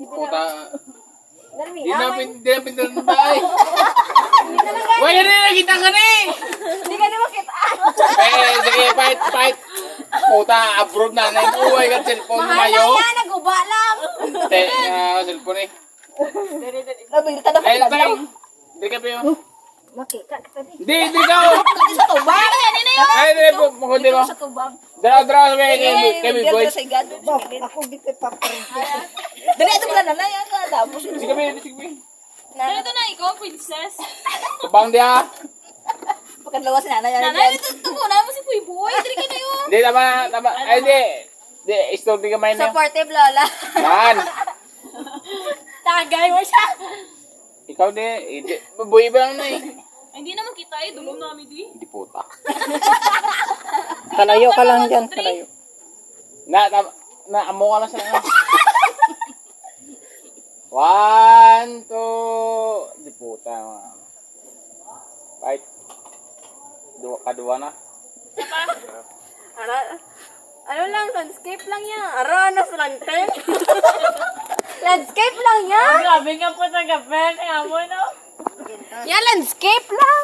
Puta. Di na pindahan na tayo. Wala na nakita ka na eh. Hindi ka naman kita. Sige, fight. Puta, abroad na. Naibuhay ka cellphone mo mayo. Mahala yan, naguba lang. Cellphone eh. Nabilita na Ay, tayo. Hindi ka piyo. Makita ka tabi. Hindi ka. Lagi sa tubang. Yan na yun. Ay, hindi po. Makundi mo. Sa tubang. Dara kay boy. Ako dito paparin. Dali, ito pala na yan. Tapos. Sige, sige. Ito na ikaw, princess. Tubang dia. Pagkalawa si nanay. Nanay, ito muna mo si Puy Boy. Dali ka na yun. Hindi, tama. Ay, hindi. Hindi, store di ka main na. Supportive lola. Yan. Tagay mo siya. Ikaw di. Boy ba lang na eh. Ay, hindi naman kita eh. Dulong namin di. Hindi puta. Kalayo ka lang dyan, kalayo. Amo ka lang sa nga. 1, 2. Hindi puta. Fight. Kadua na. Ano lang, landscape lang yan. Aranas lang, ten. Landscape lang yan. Grabe nga po sa gapen. Amo no. Yan, landscape lang.